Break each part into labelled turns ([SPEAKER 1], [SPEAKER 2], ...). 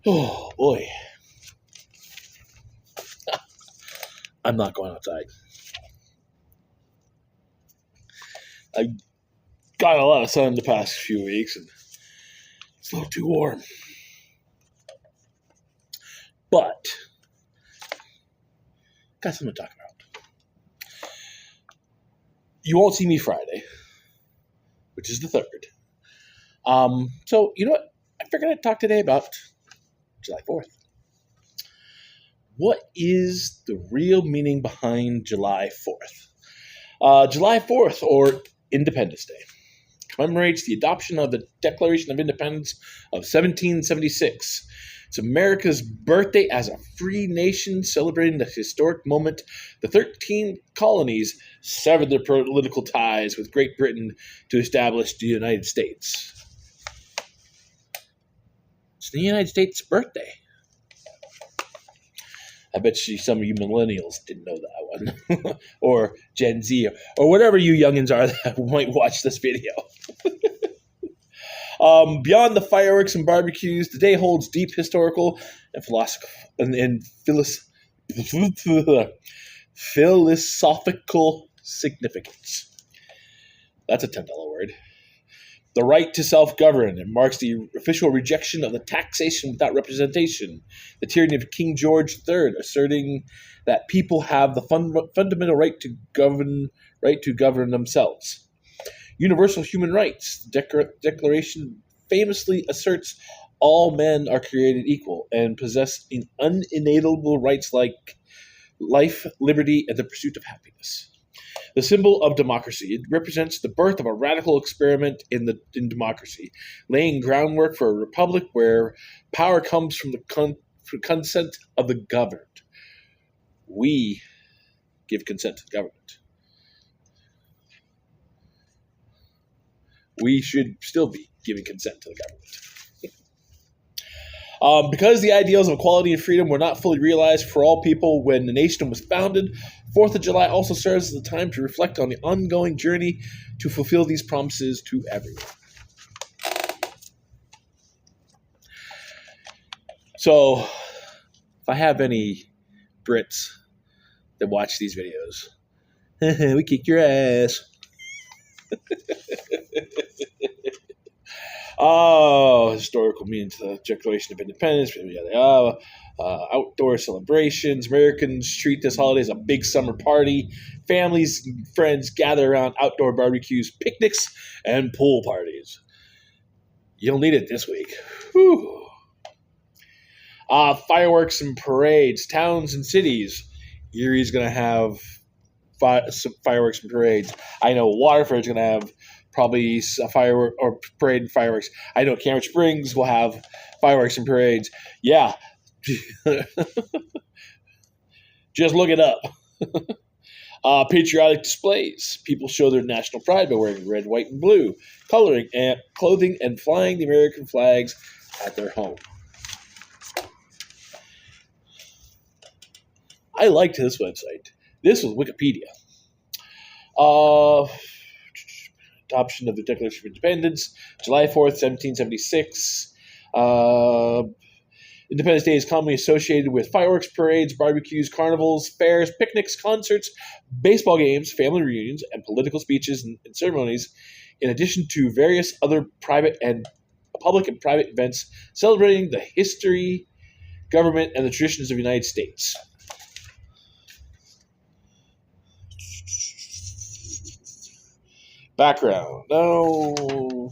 [SPEAKER 1] Oh, boy. I'm not going outside. I got a lot of sun the past few weeks, and it's a little too warm. But, got something to talk about. You won't see me Friday, which is the 3rd. So, you know what? I figured I'd talk today about July 4th. What is the real meaning behind July 4th? July 4th, or Independence Day, commemorates the adoption of the Declaration of Independence of 1776. It's America's birthday as a free nation, celebrating the historic moment the 13 colonies severed their political ties with Great Britain to establish the United States. It's the United States' birthday. I bet you some of you millennials didn't know that one. Or Gen Z, or whatever you youngins are that might watch this video. Beyond the fireworks and barbecues, the day holds deep historical and philosophical significance. That's a $10 word. The right to self-govern. It marks the official rejection of the taxation without representation, the tyranny of King George III, asserting that people have the fundamental right to govern themselves. Universal human rights. The Declaration famously asserts all men are created equal and possess unalienable rights like life, liberty, and the pursuit of happiness. The symbol of democracy. It represents the birth of a radical experiment in democracy, laying groundwork for a republic where power comes from the consent of the governed. We give consent to the government. We should still be giving consent to the government. Because the ideals of equality and freedom were not fully realized for all people when the nation was founded, 4th of July also serves as a time to reflect on the ongoing journey to fulfill these promises to everyone. So, if I have any Brits that watch these videos, we kick your ass. Historical meaning to the Declaration of Independence, outdoor celebrations. Americans treat this holiday as a big summer party. Families and friends gather around outdoor barbecues, picnics, and pool parties. You'll need it this week. Whew. Fireworks and parades. Towns and cities. Erie's going to have some fireworks and parades. I know Waterford's going to have probably a firework or parade and fireworks. I know Cameron Springs will have fireworks and parades. Yeah. Just look it up. Patriotic displays. People show their national pride by wearing red, white, and blue, coloring and clothing, and flying the American flags at their home. I liked this website. This was Wikipedia. Adoption of the Declaration of Independence, July 4th, 1776. Independence Day is commonly associated with fireworks, parades, barbecues, carnivals, fairs, picnics, concerts, baseball games, family reunions, and political speeches and ceremonies, in addition to various other public and private events celebrating the history, government, and the traditions of the United States. Background. No.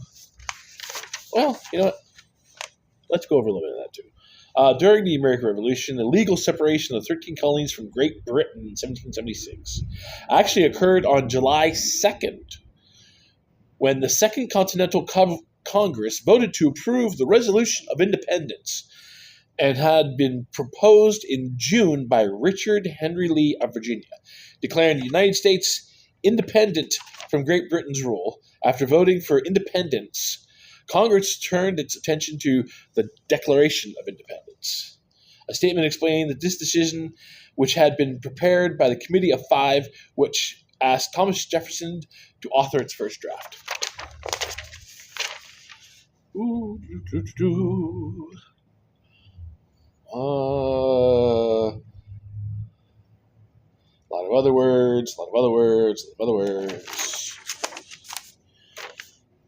[SPEAKER 1] Well, you know what? Let's go over a little bit of that too. During the American Revolution, the legal separation of the 13 colonies from Great Britain in 1776 actually occurred on July 2nd, when the Second Continental Congress voted to approve the Resolution of Independence, and had been proposed in June by Richard Henry Lee of Virginia, declaring the United States independent from Great Britain's rule. After voting for independence, Congress turned its attention to the Declaration of Independence. A statement explaining that this decision, which had been prepared by the Committee of Five, which asked Thomas Jefferson to author its first draft. A lot of other words, a lot of other words, a lot of other words.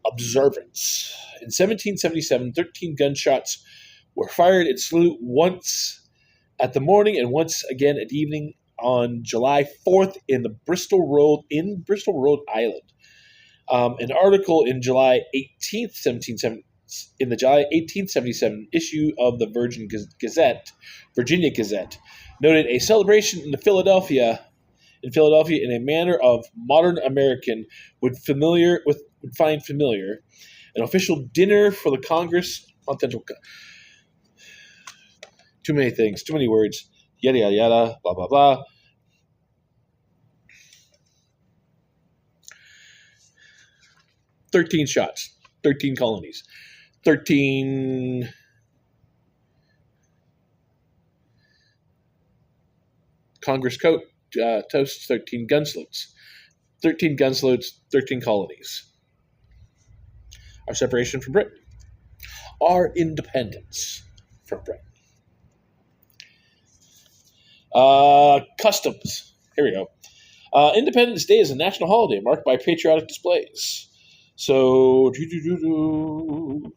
[SPEAKER 1] Observance. In 1777, 13 gunshots were fired in salute, once at the morning and once again at evening on July 4th in Bristol Road Island. An article in July 18th, 1770, in the July 1877 issue of the Virginia Gazette, noted a celebration in Philadelphia in a manner of modern American would find familiar, an official dinner for the Congress. Too many things, too many words. Yada yada yada. Blah blah blah. "13 shots, 13 colonies, 13 Congress toasts, 13 gun salutes, 13 gun salutes, 13 colonies. Our separation from Britain, our independence from Britain. Customs. Here we go. Independence Day is a national holiday marked by patriotic displays. So, the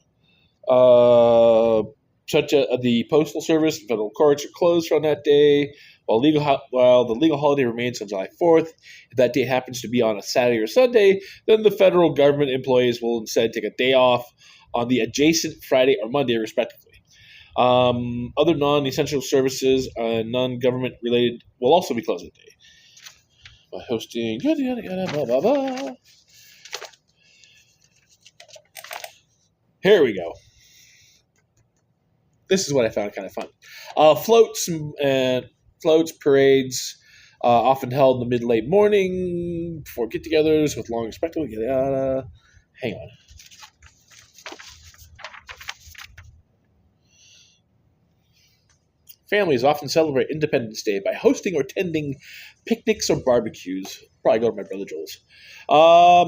[SPEAKER 1] postal service and federal courts are closed on that day, while the legal holiday remains on July 4th. If that day happens to be on a Saturday or Sunday, then the federal government employees will instead take a day off on the adjacent Friday or Monday, respectively. Other non-essential services and non-government related will also be closed that day. By hosting yada yada yada blah blah blah. Here we go. This is what I found kind of fun. Floats, parades, often held in the mid-late morning before get-togethers with long spectacle. Yada yada. Hang on. Families often celebrate Independence Day by hosting or attending picnics or barbecues. Probably go to my brother Joel's.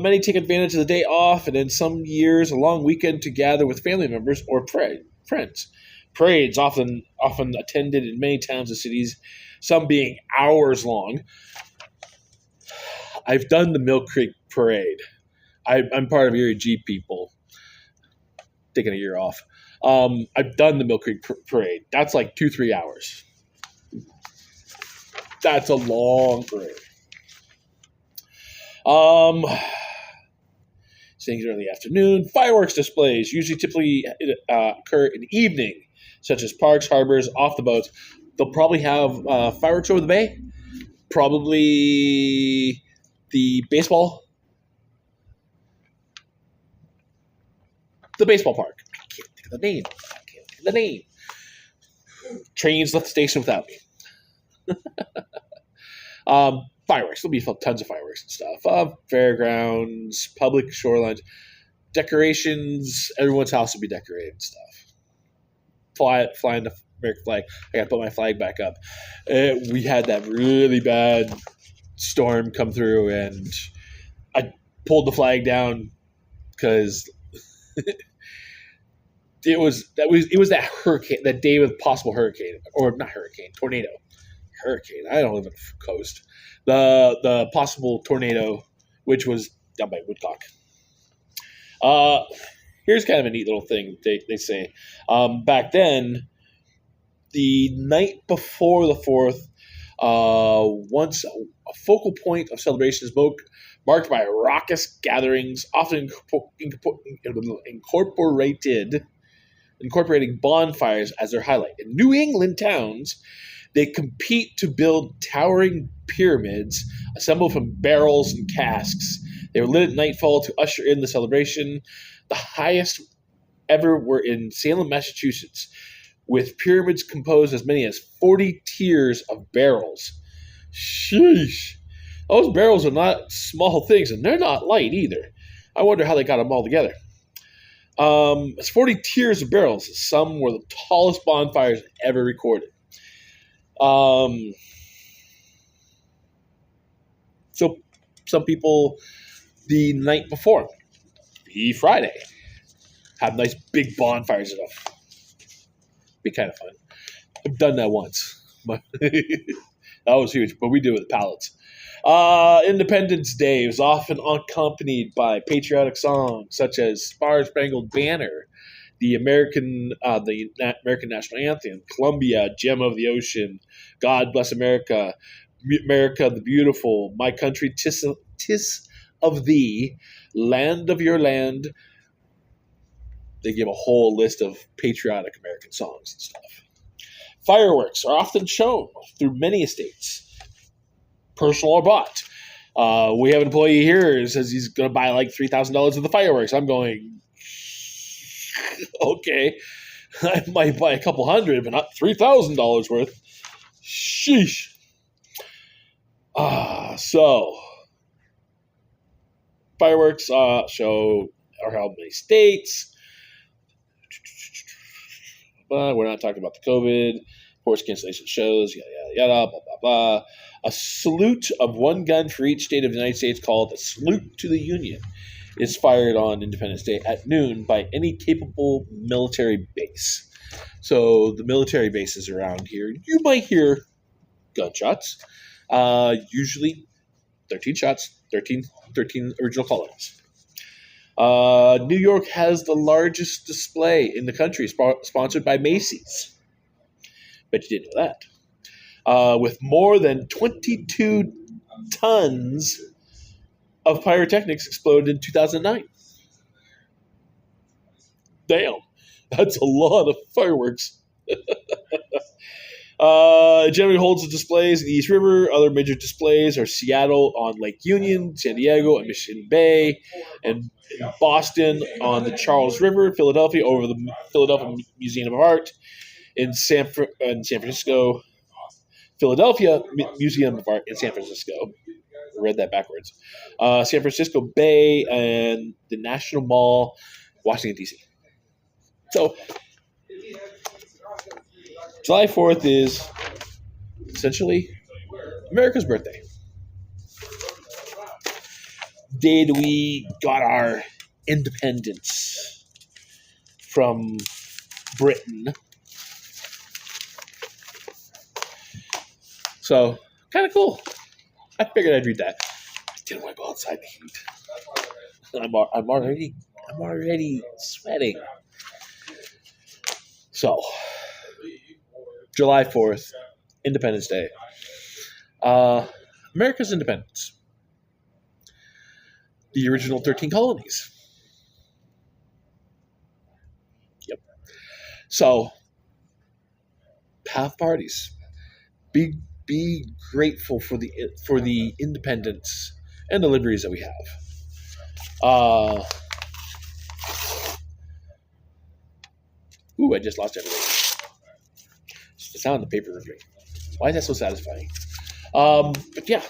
[SPEAKER 1] Many take advantage of the day off, and in some years, a long weekend to gather with family members or friends. Parades often attended in many towns and cities, some being hours long. I've done the Mill Creek Parade. I'm part of ERIE people. Taking a year off. I've done the Mill Creek Parade. That's like 2-3 hours. That's a long parade. Staying during the afternoon. Fireworks displays typically occur in the evening, such as parks, harbors, off the boats. They'll probably have fireworks over the bay. Probably the baseball park. I can't think of the name. Trains left the station without me. Fireworks. There'll be tons of fireworks and stuff. Fairgrounds, public shorelines, decorations. Everyone's house will be decorated and stuff. Flying the American flag. I got to put my flag back up. We had that really bad storm come through, and I pulled the flag down because it was that hurricane, that day with possible hurricane, or not hurricane, tornado. Hurricane. I don't live on the coast. The possible tornado, which was down by Woodcock. Here's kind of a neat little thing they say. Back then, the night before the 4th, once a focal point of celebration is marked by raucous gatherings, often incorporating bonfires as their highlight. In New England towns, they compete to build towering pyramids assembled from barrels and casks. They were lit at nightfall to usher in the celebration. The highest ever were in Salem, Massachusetts, with pyramids composed as many as 40 tiers of barrels. Sheesh. Those barrels are not small things, and they're not light either. I wonder how they got them all together. It's 40 tiers of barrels. Some were the tallest bonfires ever recorded. So some people, the night before, the Friday, have nice big bonfires and stuff. Be kind of fun. I've done that once. That was huge, but we do it with pallets. Independence Day is often accompanied by patriotic songs such as "Star Spangled Banner," the American national anthem, "Columbia," "Gem of the Ocean," "God Bless America," "America the Beautiful," "My Country, 'Tis of Thee," "Land of Your Land." They give a whole list of patriotic American songs and stuff. Fireworks are often shown through many estates, personal or bought. We have an employee here who says he's going to buy like $3,000 of the fireworks. I'm going, okay, I might buy a couple hundred, but not $3,000 worth. Sheesh. So fireworks show are held in many states. But we're not talking about the COVID, forced cancellation shows, yada, yada, yada, blah, blah, blah. A salute of one gun for each state of the United States, called the Salute to the Union, is fired on Independence Day at noon by any capable military base. So the military bases around here, you might hear gunshots. Usually 13 shots, 13 original colonies. New York has the largest display in the country, sponsored by Macy's. Bet you didn't know that. With more than 22 tons of pyrotechnics exploded in 2009. Damn, that's a lot of fireworks. It generally holds the displays in the East River. Other major displays are Seattle on Lake Union, San Diego at Mission Bay, and Boston on the Charles River, Philadelphia over the Philadelphia Museum of Art, in San Francisco, Philadelphia Museum of Art in San Francisco. I read that backwards. San Francisco Bay and the National Mall, Washington, D.C. So July 4th is essentially America's birthday. Day that we got our independence from Britain. So, kind of cool. I figured I'd read that. I didn't want to go outside the heat. I'm already sweating. So, July 4th, Independence Day. America's independence. The original 13 colonies. Yep. So, have parties. Be grateful for the independence and the liberties that we have. I just lost everything. It's the sound of the paper ripping. Why is that so satisfying? But yeah,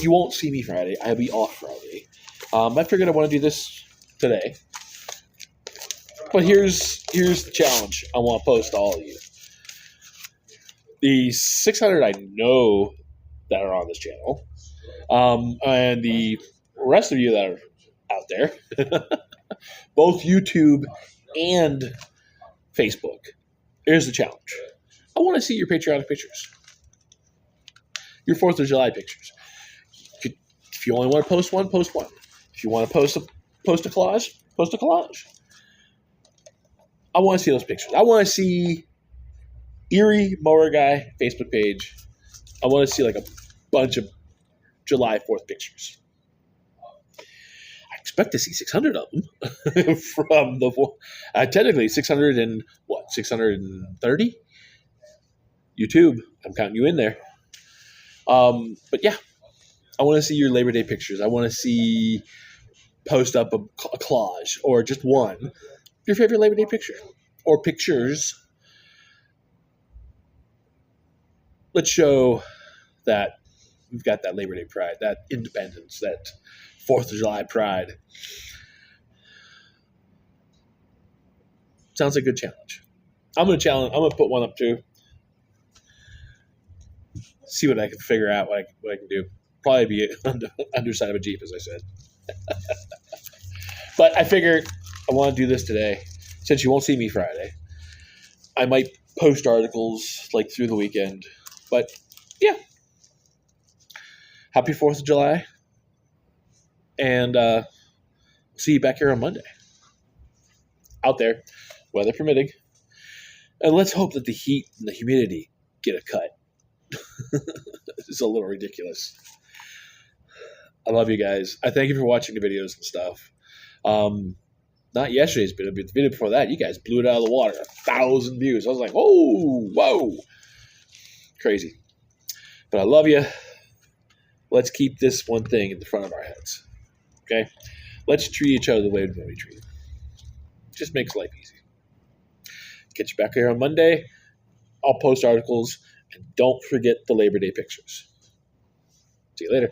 [SPEAKER 1] you won't see me Friday. I'll be off Friday. I figured I want to do this today. But here's the challenge I want to pose to all of you. The 600 I know that are on this channel, and the rest of you that are out there, both YouTube and Facebook, here's the challenge. I want to see your patriotic pictures. Your 4th of July pictures. If you only want to post one, post one. If you want to post a collage, post a collage. I want to see those pictures. I want to see ERIE Mower Guy Facebook page. I want to see like a bunch of July 4th pictures. I expect to see 600 of them from the technically 600 and what, 630? YouTube, I'm counting you in there. But yeah, I want to see your Labor Day pictures. I want to see post up a collage or just one, your favorite Labor Day picture or pictures. Let's show that we've got that Labor Day pride, that independence, that 4th of July pride. Sounds like a good challenge. I'm going to put one up too. See what I can figure out, what I can do. Probably be underside of a Jeep, as I said. But I figured I want to do this today. Since you won't see me Friday, I might post articles like through the weekend. But yeah, happy 4th of July. And see you back here on Monday. Out there, weather permitting. And let's hope that the heat and the humidity get a cut. It's a little ridiculous. I love you guys. I thank you for watching the videos and stuff. Not yesterday's video, but the video before that, you guys blew it out of the water. 1,000 views. I was like, whoa. Crazy. But I love you. Let's keep this one thing in the front of our heads. Okay? Let's treat each other the way we want to be treated. Just makes life easy. Catch you back here on Monday. I'll post articles. And don't forget the Labor Day pictures. See you later.